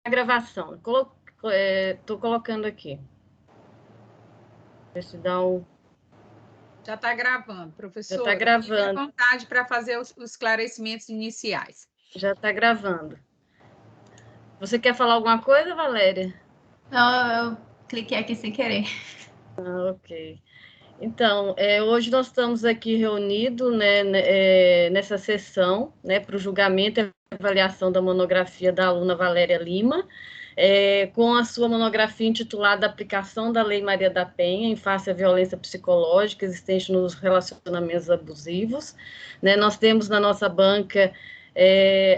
gravação. Estou colocando aqui. Deixa eu dar um... Já está gravando, professora. Já está gravando. Fique à vontade para fazer os esclarecimentos iniciais. Já está gravando. Você quer falar alguma coisa, Valéria? Não, eu cliquei aqui sem querer. Ok. Então, hoje nós estamos aqui reunidos, né, nessa sessão, né, para o julgamento e avaliação da monografia da aluna Valéria Lima, com a sua monografia intitulada Aplicação da Lei Maria da Penha em face à violência psicológica existente nos relacionamentos abusivos. Né, nós temos na nossa banca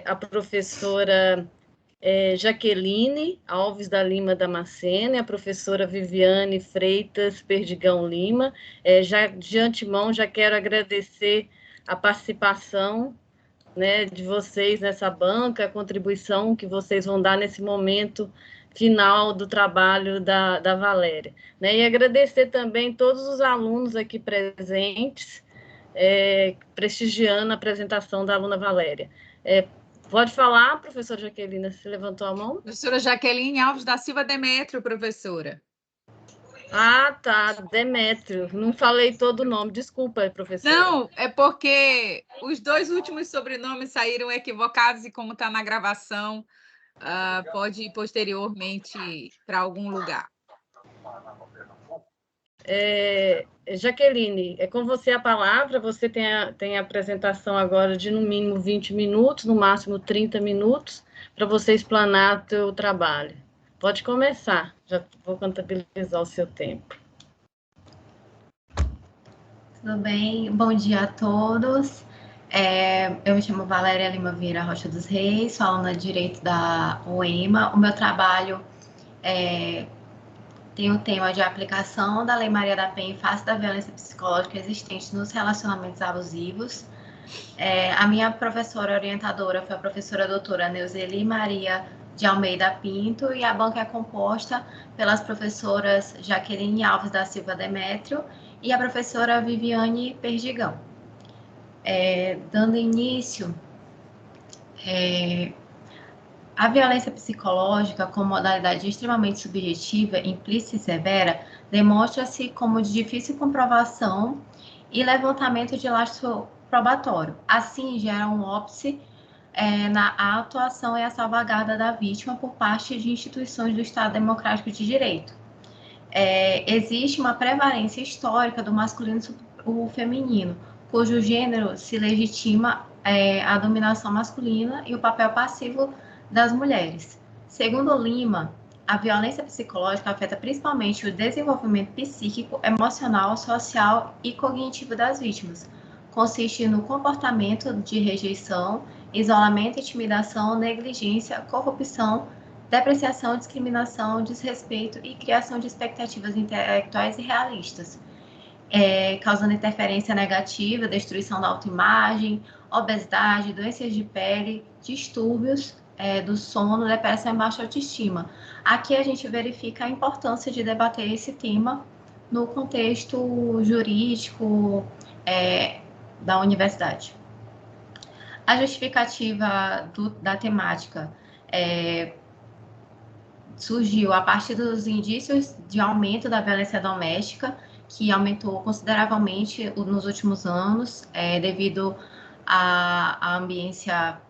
a professora Jaqueline Alves da Lima Damasceno e a professora Viviane Freitas Perdigão Lima. Já de antemão, já quero agradecer a participação, né, de vocês nessa banca, a contribuição que vocês vão dar nesse momento final do trabalho da Valéria. Né, e agradecer também todos os alunos aqui presentes, prestigiando a apresentação da aluna Valéria. Pode falar, professora Jaqueline, você levantou a mão? Professora Jaqueline Alves da Silva Demétrio, professora. Ah, tá, Demétrio. Não falei todo o nome, desculpa, professora. Não, é porque os dois últimos sobrenomes saíram equivocados e como está na gravação, pode ir posteriormente para algum lugar. Jaqueline, é com você a palavra. Você tem a apresentação agora de no mínimo 20 minutos, no máximo 30 minutos, para você explanar o seu trabalho. Pode começar, já vou contabilizar o seu tempo. Tudo bem? Bom dia a todos. Eu me chamo Valéria Lima Vieira Rocha dos Reis, sou aluna de Direito da UEMA. O meu trabalho tem o tema de aplicação da Lei Maria da Penha em face da violência psicológica existente nos relacionamentos abusivos. A minha professora orientadora foi a professora doutora Neuzeli Maria de Almeida Pinto, e a banca é composta pelas professoras Jaqueline Alves da Silva Demétrio e a professora Viviane Perdigão. Dando início, a violência psicológica, como modalidade extremamente subjetiva, implícita e severa, demonstra-se como de difícil comprovação e levantamento de lastro probatório. Assim, gera um óbice na atuação e a salvaguarda da vítima por parte de instituições do Estado Democrático de Direito. Existe uma prevalência histórica do masculino sobre o feminino, cujo gênero se legitima a dominação masculina e o papel passivo das mulheres. Segundo Lima, a violência psicológica afeta principalmente o desenvolvimento psíquico, emocional, social e cognitivo das vítimas. Consiste no comportamento de rejeição, isolamento, intimidação, negligência, corrupção, depreciação, discriminação, desrespeito e criação de expectativas intelectuais e realistas, causando interferência negativa, destruição da autoimagem, obesidade, doenças de pele, distúrbios do sono, depressão e baixa autoestima. Aqui a gente verifica a importância de debater esse tema no contexto jurídico da universidade. A justificativa da temática surgiu a partir dos indícios de aumento da violência doméstica, que aumentou consideravelmente nos últimos anos, devido à ambiência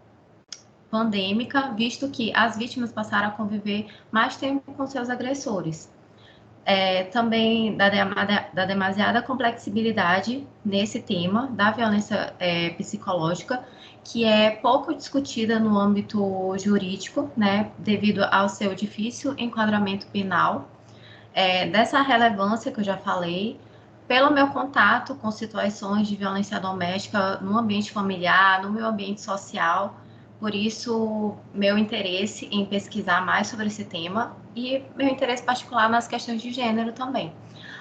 pandêmica, visto que as vítimas passaram a conviver mais tempo com seus agressores. Também da demasiada complexibilidade nesse tema da violência psicológica, que é pouco discutida no âmbito jurídico, né, devido ao seu difícil enquadramento penal, dessa relevância que eu já falei, pelo meu contato com situações de violência doméstica no ambiente familiar, no meu ambiente social. Por isso, meu interesse em pesquisar mais sobre esse tema e meu interesse particular nas questões de gênero também.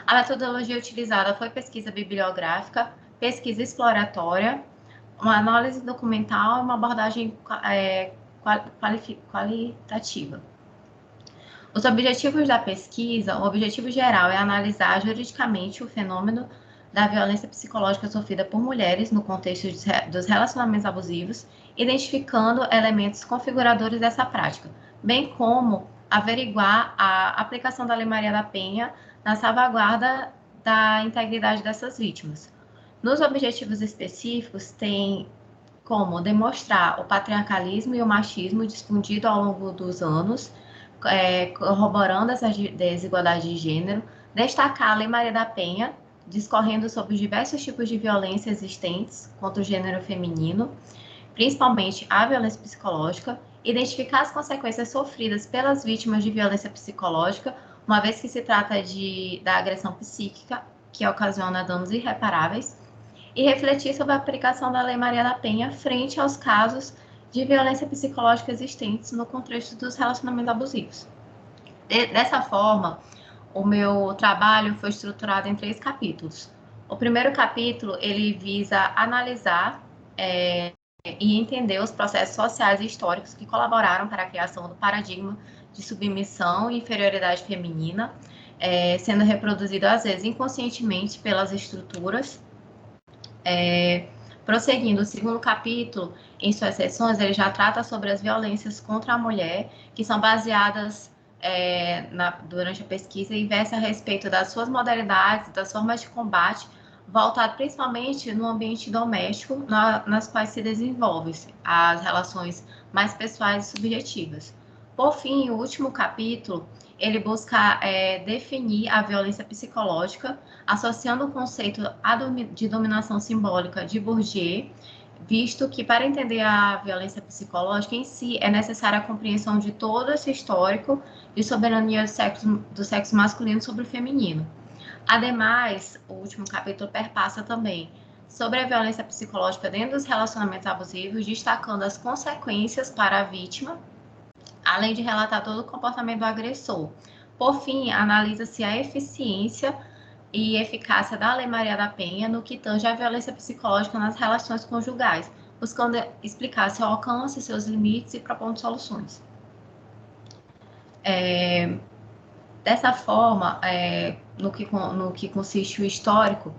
A metodologia utilizada foi pesquisa bibliográfica, pesquisa exploratória, uma análise documental e uma abordagem qualitativa. Os objetivos da pesquisa, o objetivo geral é analisar juridicamente o fenômeno da violência psicológica sofrida por mulheres no contexto dos relacionamentos abusivos, identificando elementos configuradores dessa prática, bem como averiguar a aplicação da Lei Maria da Penha na salvaguarda da integridade dessas vítimas. Nos objetivos específicos, tem como demonstrar o patriarcalismo e o machismo difundido ao longo dos anos, corroborando essa desigualdade de gênero, destacar a Lei Maria da Penha, discorrendo sobre os diversos tipos de violência existentes contra o gênero feminino, principalmente a violência psicológica, identificar as consequências sofridas pelas vítimas de violência psicológica, uma vez que se trata da agressão psíquica, que ocasiona danos irreparáveis, e refletir sobre a aplicação da Lei Maria da Penha frente aos casos de violência psicológica existentes no contexto dos relacionamentos abusivos. Dessa forma, o meu trabalho foi estruturado em 3 capítulos. O primeiro capítulo, ele visa analisar e entender os processos sociais e históricos que colaboraram para a criação do paradigma de submissão e inferioridade feminina, sendo reproduzido, às vezes, inconscientemente pelas estruturas. Prosseguindo, o segundo capítulo, em suas seções, ele já trata sobre as violências contra a mulher, que são baseadas durante a pesquisa e versa a respeito das suas modalidades, das formas de combate, voltado principalmente no ambiente doméstico, nas quais se desenvolvem as relações mais pessoais e subjetivas. Por fim, o último capítulo, ele busca definir a violência psicológica, associando o conceito de dominação simbólica de Bourdieu, visto que, para entender a violência psicológica em si, é necessária a compreensão de todo esse histórico de soberania do sexo masculino sobre o feminino. Ademais, o último capítulo perpassa também sobre a violência psicológica dentro dos relacionamentos abusivos, destacando as consequências para a vítima, além de relatar todo o comportamento do agressor. Por fim, analisa-se a eficiência e eficácia da Lei Maria da Penha no que tange à violência psicológica nas relações conjugais, buscando explicar seu alcance, seus limites e propondo soluções. Dessa forma, no que consiste o histórico,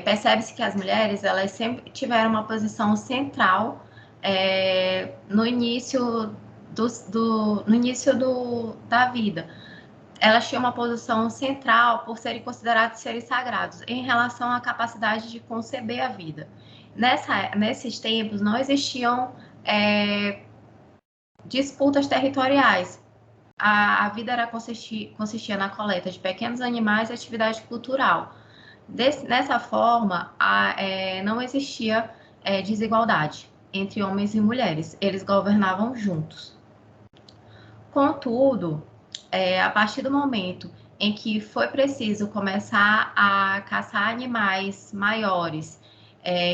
percebe-se que as mulheres elas sempre tiveram uma posição central no início da vida. Elas tinham uma posição central por serem considerados seres sagrados em relação à capacidade de conceber a vida. Nesses tempos, não existiam disputas territoriais. A vida consistia na coleta de pequenos animais e atividade cultural. Nessa forma, não existia desigualdade entre homens e mulheres. Eles governavam juntos. Contudo, a partir do momento em que foi preciso começar a caçar animais maiores,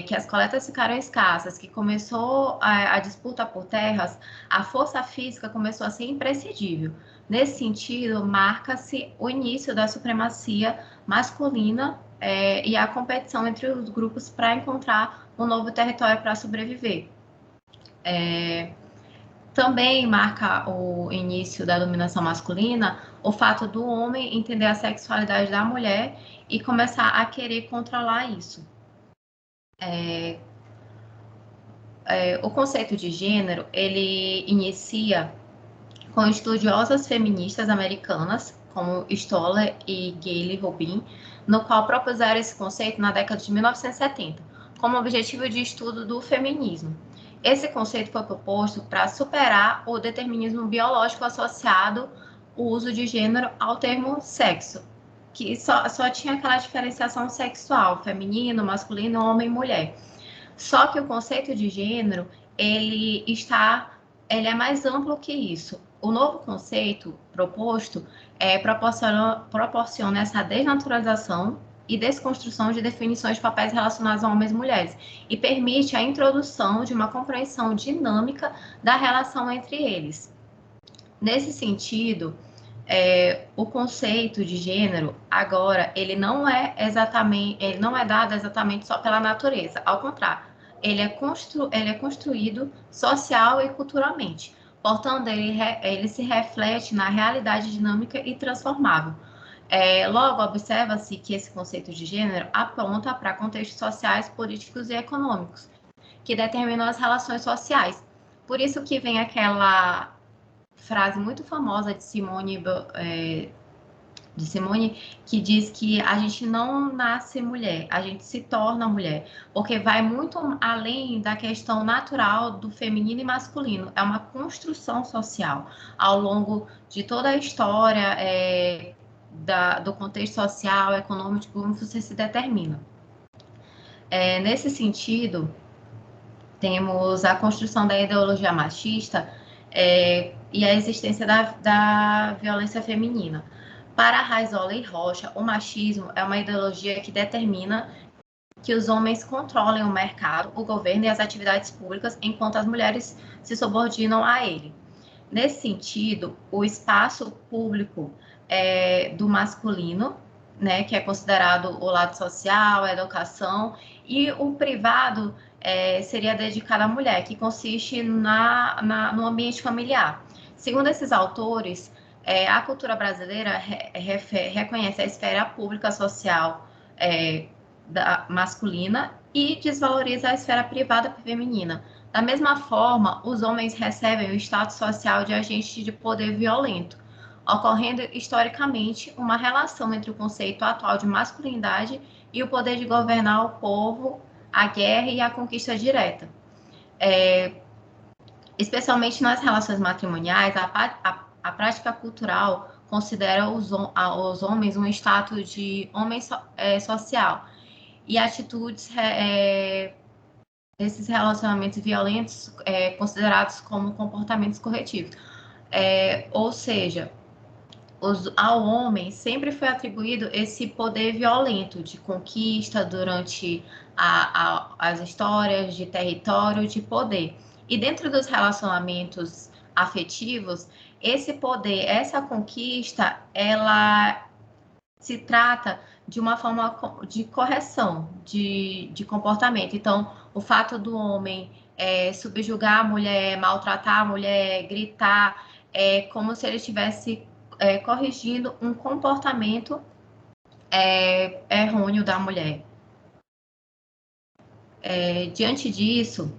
que as coletas ficaram escassas, que começou a disputa por terras, a força física começou a ser imprescindível. Nesse sentido, marca-se o início da supremacia masculina e a competição entre os grupos para encontrar um novo território para sobreviver. Também marca o início da dominação masculina o fato do homem entender a sexualidade da mulher e começar a querer controlar isso. O conceito de gênero, ele inicia com estudiosas feministas americanas, como Stoller e Gayle Rubin, no qual propuseram esse conceito na década de 1970, como objetivo de estudo do feminismo. Esse conceito foi proposto para superar o determinismo biológico associado ao uso de gênero ao termo sexo, que só tinha aquela diferenciação sexual, feminino, masculino, homem e mulher. Só que o conceito de gênero, ele é mais amplo que isso. O novo conceito proposto proporciona essa desnaturalização e desconstrução de definições de papéis relacionados a homens e mulheres e permite a introdução de uma compreensão dinâmica da relação entre eles. Nesse sentido, o conceito de gênero, agora, ele não é dado exatamente só pela natureza, ao contrário, ele é construído social e culturalmente. Portanto, ele se reflete na realidade dinâmica e transformável. Logo, observa-se que esse conceito de gênero aponta para contextos sociais, políticos e econômicos, que determinam as relações sociais. Por isso que vem aquela frase muito famosa de Simone, que diz que a gente não nasce mulher, a gente se torna mulher, porque vai muito além da questão natural do feminino e masculino, é uma construção social ao longo de toda a história do contexto social, econômico, como você se determina. Nesse sentido, temos a construção da ideologia machista e a existência da violência feminina. Para Raizola e Rocha, o machismo é uma ideologia que determina que os homens controlem o mercado, o governo e as atividades públicas, enquanto as mulheres se subordinam a ele. Nesse sentido, o espaço público do masculino, né, que é considerado o lado social, a educação, e o privado seria dedicado à mulher, que consiste no ambiente familiar. Segundo esses autores, a cultura brasileira reconhece a esfera pública social masculina e desvaloriza a esfera privada feminina. Da mesma forma, os homens recebem o status social de agente de poder violento, ocorrendo historicamente uma relação entre o conceito atual de masculinidade e o poder de governar o povo, a guerra e a conquista direta. Especialmente nas relações matrimoniais, a prática cultural considera os homens um status de homem social e atitudes desses relacionamentos violentos considerados como comportamentos corretivos. Ou seja, ao homem sempre foi atribuído esse poder violento de conquista durante as histórias de território, de poder. E dentro dos relacionamentos afetivos, esse poder, essa conquista, ela se trata de uma forma de correção de comportamento. Então, o fato do homem subjugar a mulher, maltratar a mulher, gritar, é como se ele estivesse corrigindo um comportamento errôneo da mulher. Diante disso,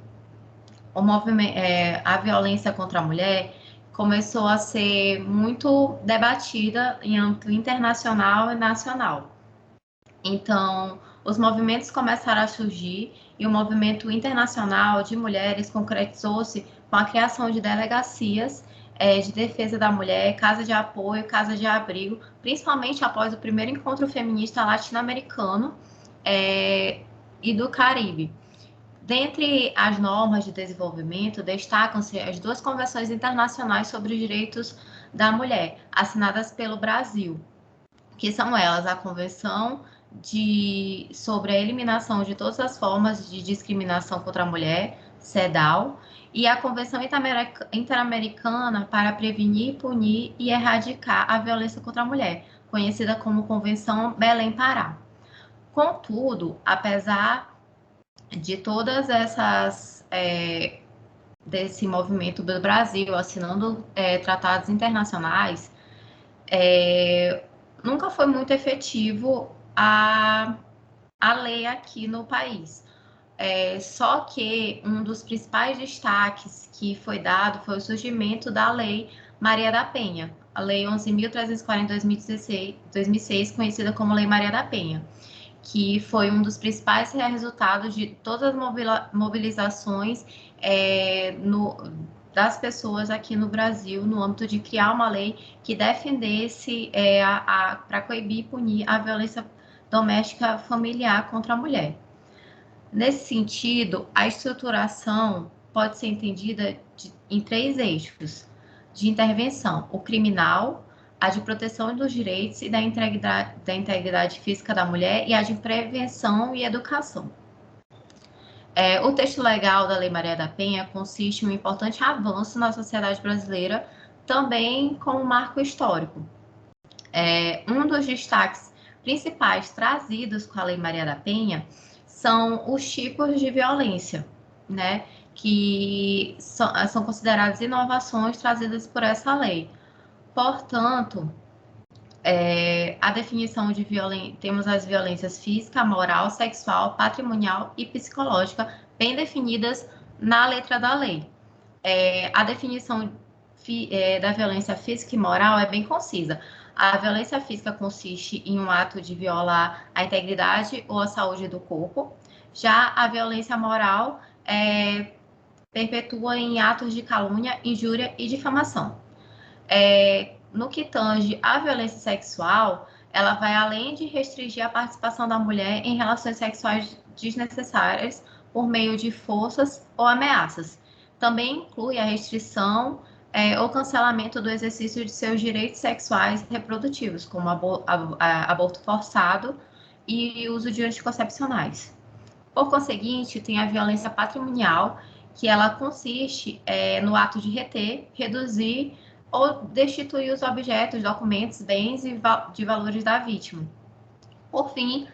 a violência contra a mulher começou a ser muito debatida em âmbito internacional e nacional. Então, os movimentos começaram a surgir e o movimento internacional de mulheres concretizou-se com a criação de delegacias de defesa da mulher, casa de apoio, casa de abrigo, principalmente após o primeiro encontro feminista latino-americano e do Caribe. Dentre as normas de desenvolvimento, destacam-se as 2 convenções internacionais sobre os direitos da mulher, assinadas pelo Brasil, que são elas a Convenção sobre a eliminação de todas as formas de discriminação contra a mulher, CEDAW, e a Convenção Interamericana para prevenir, punir e erradicar a violência contra a mulher, conhecida como Convenção Belém-Pará. Contudo, apesar de todas essas desse movimento do Brasil assinando tratados internacionais, nunca foi muito efetivo a lei aqui no país. Só que um dos principais destaques que foi dado foi o surgimento da Lei Maria da Penha, a Lei 11.340 de 2006, conhecida como Lei Maria da Penha, que foi um dos principais resultados de todas as mobilizações das pessoas aqui no Brasil, no âmbito de criar uma lei que defendesse para coibir e punir a violência doméstica familiar contra a mulher. Nesse sentido, a estruturação pode ser entendida em 3 eixos de intervenção: o criminal, a de proteção dos direitos e da integridade física da mulher, e a de prevenção e educação. O texto legal da Lei Maria da Penha consiste em um importante avanço na sociedade brasileira, também como marco histórico. Um dos destaques principais trazidos com a Lei Maria da Penha são os tipos de violência, né, que são consideradas inovações trazidas por essa lei. Portanto, a definição de violência, temos as violências física, moral, sexual, patrimonial e psicológica bem definidas na letra da lei. A definição da violência física e moral é bem concisa. A violência física consiste em um ato de violar a integridade ou a saúde do corpo. Já a violência moral perpetua em atos de calúnia, injúria e difamação. No que tange à violência sexual, ela vai além de restringir a participação da mulher em relações sexuais desnecessárias por meio de forças ou ameaças. Também inclui a restrição ou cancelamento do exercício de seus direitos sexuais e reprodutivos, como aborto forçado e uso de anticoncepcionais. Por conseguinte, tem a violência patrimonial, que ela consiste no ato de reter, reduzir ou destituir os objetos, documentos, bens e de valores da vítima. Por fim,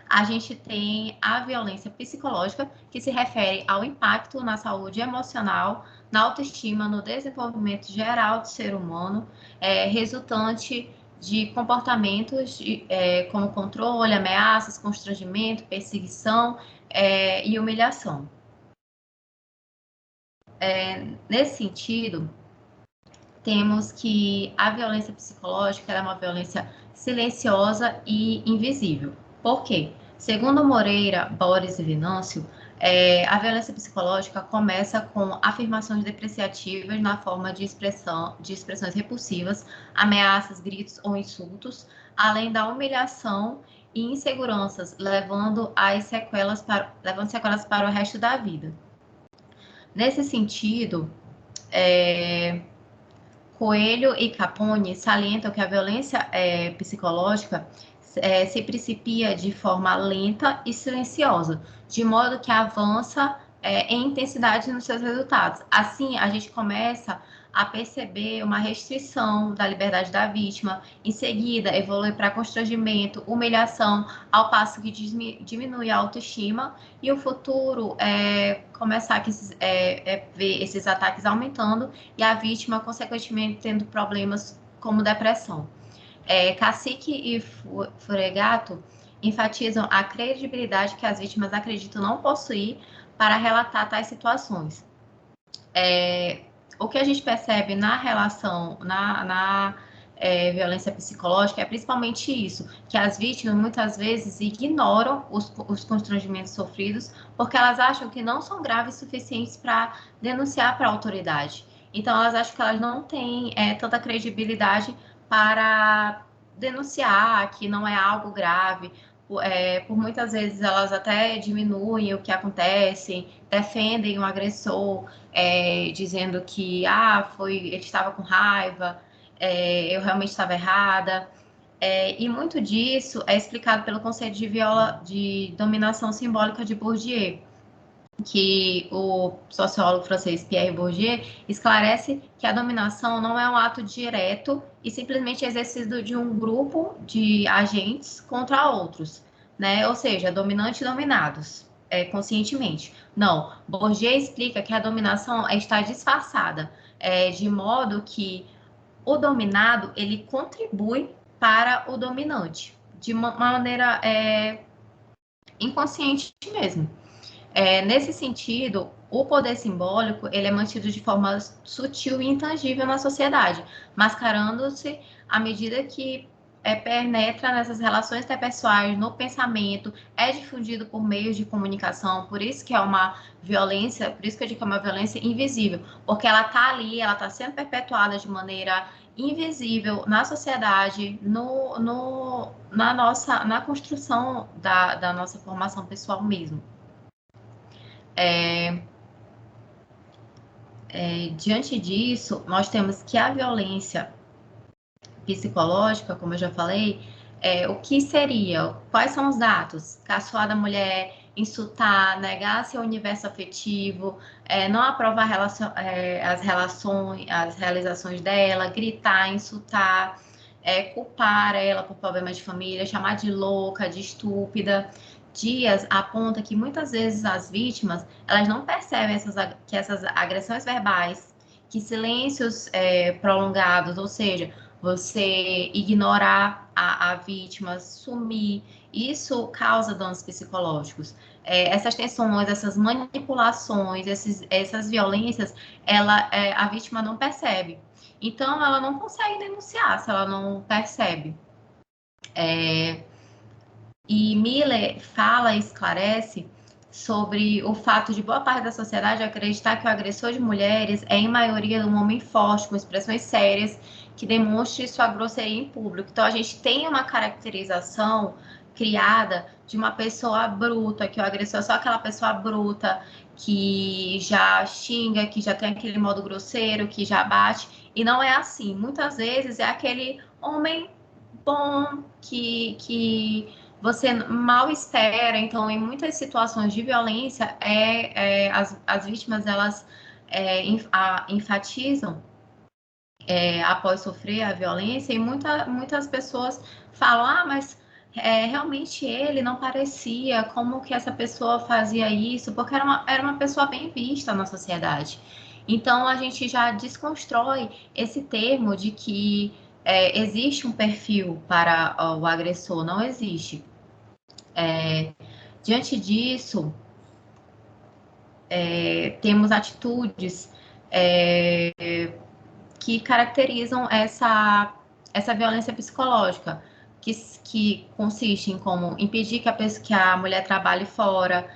a gente tem a violência psicológica, que se refere ao impacto na saúde emocional, na autoestima, no desenvolvimento geral do ser humano, resultante de comportamentos como controle, ameaças, constrangimento, perseguição e humilhação. Nesse sentido, temos que a violência psicológica é uma violência silenciosa e invisível. Por quê? Segundo Moreira, Boris e Venâncio, a violência psicológica começa com afirmações depreciativas na forma de expressões repulsivas, ameaças, gritos ou insultos, além da humilhação e inseguranças, levando sequelas para o resto da vida. Nesse sentido, Coelho e Capone salientam que a violência psicológica se principia de forma lenta e silenciosa, de modo que avança em intensidade nos seus resultados. Assim, a gente começa a perceber uma restrição da liberdade da vítima, em seguida evolui para constrangimento, humilhação, ao passo que diminui a autoestima, e o futuro começar a ver esses ataques aumentando e a vítima, consequentemente, tendo problemas como depressão. Cacique e Furegato enfatizam a credibilidade que as vítimas acreditam não possuir para relatar tais situações. O que a gente percebe na relação, na violência psicológica é principalmente isso, que as vítimas muitas vezes ignoram os constrangimentos sofridos porque elas acham que não são graves o suficientes para denunciar para a autoridade. Então, elas acham que elas não têm tanta credibilidade para denunciar, que não é algo grave. Por muitas vezes elas até diminuem o acontece, defendem o agressor, dizendo que ele estava com raiva, eu realmente estava errada. E muito disso é explicado pelo conceito de dominação simbólica de Bourdieu, que o sociólogo francês Pierre Bourdieu esclarece que a dominação não é um ato direto e simplesmente exercido de um grupo de agentes contra outros, né? Ou seja, dominantes e dominados, conscientemente. Não, Bourdieu explica que a dominação está disfarçada, de modo que o dominado, ele contribui para o dominante, de uma maneira inconsciente mesmo. Nesse sentido, o poder simbólico ele é mantido de forma sutil e intangível na sociedade, mascarando-se à medida que penetra nessas relações interpessoais, no pensamento, é difundido por meios de comunicação, por isso que é uma violência, por isso que eu digo que é uma violência invisível, porque ela está ali, ela está sendo perpetuada de maneira invisível na sociedade, na construção da nossa formação pessoal mesmo. Diante disso, nós temos que a violência psicológica, como eu já falei, o que seria? Quais são os atos? Caçoar da mulher, insultar, negar seu universo afetivo, não aprovar as realizações dela, gritar, insultar, culpar ela por problemas de família, chamar de louca, de estúpida. Dias aponta que muitas vezes as vítimas elas não percebem que essas agressões verbais, que silêncios prolongados, ou seja, você ignorar a vítima, sumir, isso causa danos psicológicos. essas tensões, essas manipulações, essas violências, a vítima não percebe. Então, ela não consegue denunciar se ela não percebe. E Miller fala e esclarece sobre o fato de boa parte da sociedade acreditar que o agressor de mulheres é, em maioria, um homem forte, com expressões sérias, que demonstre sua grosseria em público. Então, a gente tem uma caracterização criada de uma pessoa bruta, que o agressor é só aquela pessoa bruta, que já xinga, que já tem aquele modo grosseiro, que já bate, e não é assim. Muitas vezes é aquele homem bom que você mal espera. Então, em muitas situações de violência, as vítimas, elas enfatizam após sofrer a violência, e muitas pessoas falam, mas realmente ele não parecia, como que essa pessoa fazia isso, porque era uma pessoa bem vista na sociedade. Então, a gente já desconstrói esse termo de que existe um perfil para o agressor, não existe. Diante disso, temos atitudes que caracterizam essa violência psicológica, que consiste em como impedir que a mulher trabalhe fora,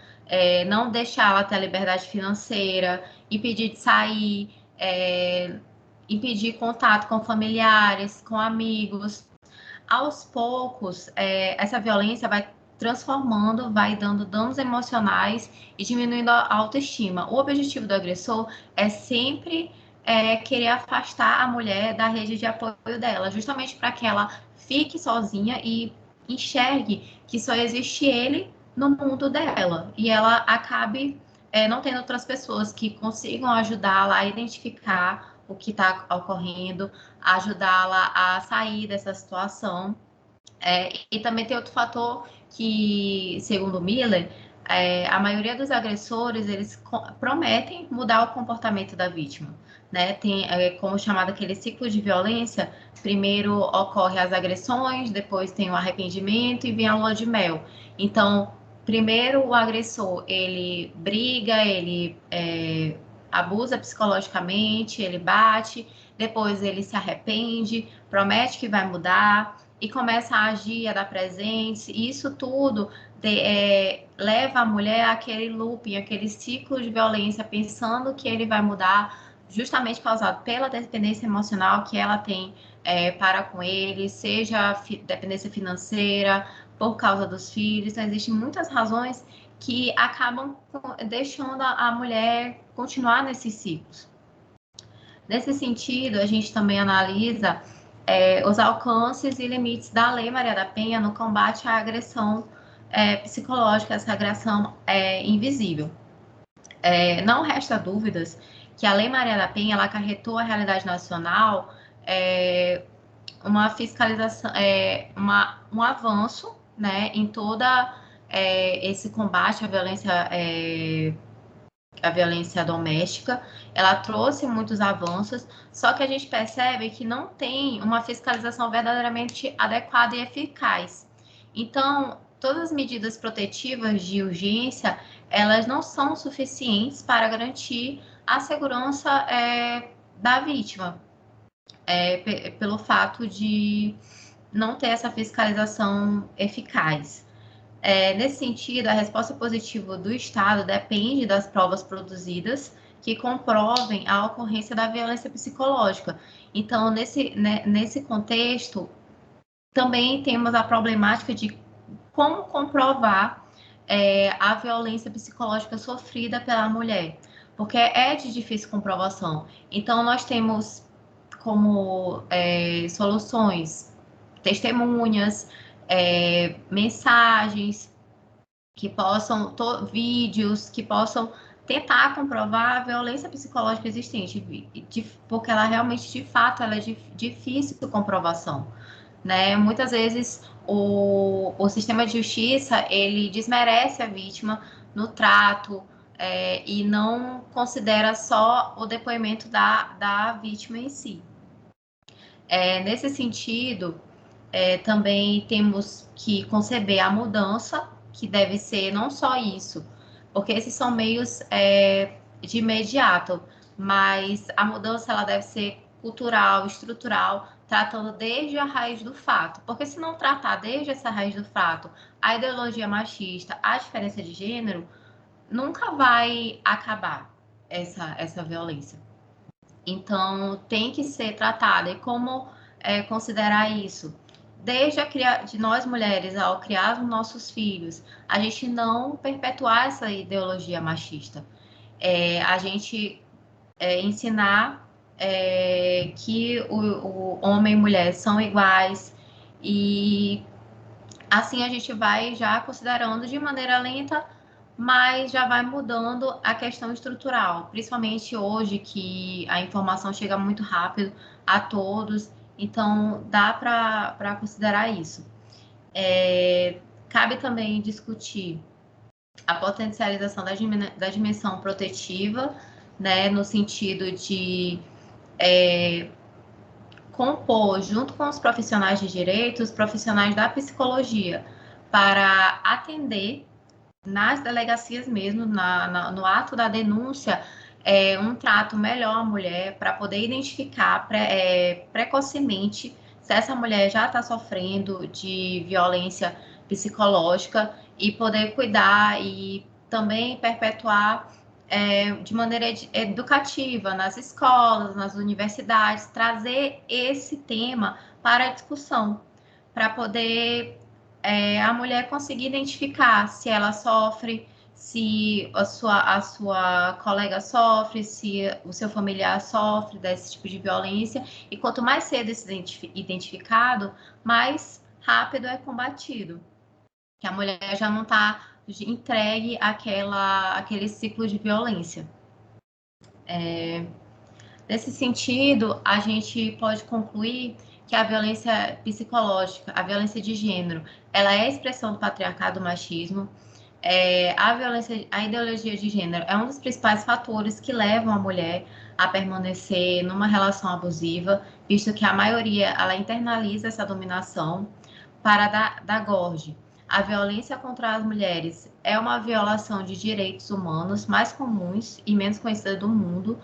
não deixar ela ter a liberdade financeira, impedir de sair, impedir contato com familiares, com amigos. Aos poucos, essa violência vai transformando, vai dando danos emocionais e diminuindo a autoestima. O objetivo do agressor é sempre querer afastar a mulher da rede de apoio dela, justamente para que ela fique sozinha e enxergue que só existe ele no mundo dela, e ela acabe não tendo outras pessoas que consigam ajudá-la a identificar o que está ocorrendo, ajudá-la a sair dessa situação. E também tem outro fator que, segundo Miller, a maioria dos agressores, eles prometem mudar o comportamento da vítima, né? Tem como chamado aquele ciclo de violência: primeiro ocorre as agressões, depois tem o arrependimento e vem a lua de mel. Então, primeiro o agressor, ele briga, ele abusa psicologicamente, ele bate, depois ele se arrepende, promete que vai mudar e começa a agir, a dar presentes, e isso tudo leva a mulher àquele looping, aquele ciclo de violência, pensando que ele vai mudar, justamente causado pela dependência emocional que ela tem para com ele, seja dependência financeira, por causa dos filhos. Então, existem muitas razões que acabam deixando a mulher continuar nesses ciclos. Nesse sentido, a gente também analisa os alcances e limites da Lei Maria da Penha no combate à agressão psicológica, essa agressão invisível. Não resta dúvidas que a Lei Maria da Penha ela acarretou à realidade nacional uma fiscalização, um avanço, né, em toda esse combate à violência doméstica. Ela trouxe muitos avanços, só que a gente percebe que não tem uma fiscalização verdadeiramente adequada e eficaz. Então, todas as medidas protetivas de urgência, elas não são suficientes para garantir a segurança da vítima, pelo fato de não ter essa fiscalização eficaz. Nesse sentido, a resposta positiva do Estado depende das provas produzidas que comprovem a ocorrência da violência psicológica. Então, nesse contexto, também temos a problemática de como comprovar a violência psicológica sofrida pela mulher, porque é de difícil comprovação. Então, nós temos como soluções testemunhas, mensagens que possam, vídeos que possam tentar comprovar a violência psicológica existente, porque ela realmente, de fato, ela é difícil de comprovação, né? Muitas vezes o sistema de justiça, ele desmerece a vítima no trato e não considera só o depoimento da vítima em si. Nesse sentido, também temos que conceber a mudança que deve ser não só isso, porque esses são meios de imediato, mas a mudança ela deve ser cultural, estrutural, tratando desde a raiz do fato. Porque se não tratar desde essa raiz do fato, a ideologia machista, a diferença de gênero, nunca vai acabar essa violência. Então, tem que ser tratada. E como considerar isso? Desde de nós mulheres, ao criar os nossos filhos, a gente não perpetuar essa ideologia machista. A gente ensinar que o homem e mulher são iguais, e assim a gente vai já considerando de maneira lenta, mas já vai mudando a questão estrutural, principalmente hoje que a informação chega muito rápido a todos, então dá para considerar isso. Cabe também discutir a potencialização da dimensão protetiva, né, no sentido de compor, junto com os profissionais de direito, os profissionais da psicologia, para atender nas delegacias mesmo, no ato da denúncia, um trato melhor à mulher, para poder identificar precocemente se essa mulher já está sofrendo de violência psicológica e poder cuidar e também perpetuar de maneira educativa nas escolas, nas universidades, trazer esse tema para a discussão, para poder a mulher conseguir identificar se ela sofre, se a sua colega sofre, se o seu familiar sofre desse tipo de violência, e quanto mais cedo isso identificado, mais rápido é combatido, que a mulher já não está entregue àquele ciclo de violência. Nesse sentido, a gente pode concluir que a violência psicológica, a violência de gênero, ela é a expressão do patriarcado, do machismo. A ideologia de gênero é um dos principais fatores que levam a mulher a permanecer numa relação abusiva, visto que a maioria ela internaliza essa dominação. Para da Gorgi, a violência contra as mulheres é uma violação de direitos humanos mais comuns e menos conhecida do mundo.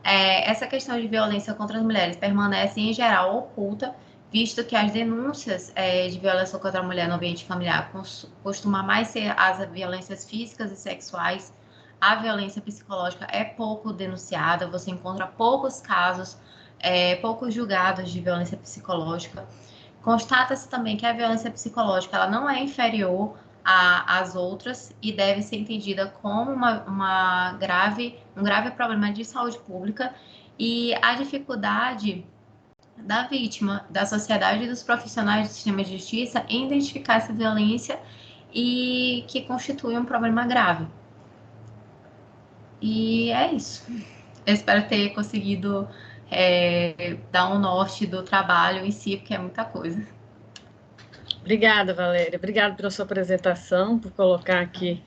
Essa questão de violência contra as mulheres permanece, em geral, oculta, visto que as denúncias de violência contra a mulher no ambiente familiar costuma mais ser as violências físicas e sexuais. A violência psicológica é pouco denunciada, você encontra poucos casos, poucos julgados de violência psicológica. Constata-se também que a violência psicológica ela não é inferior às outras e deve ser entendida como um grave problema de saúde pública, e a dificuldade da vítima, da sociedade e dos profissionais do sistema de justiça em identificar essa violência e que constitui um problema grave. E é isso. Eu espero ter conseguido dar um norte do trabalho em si, porque é muita coisa. Obrigada, Valéria. Obrigada pela sua apresentação, por colocar aqui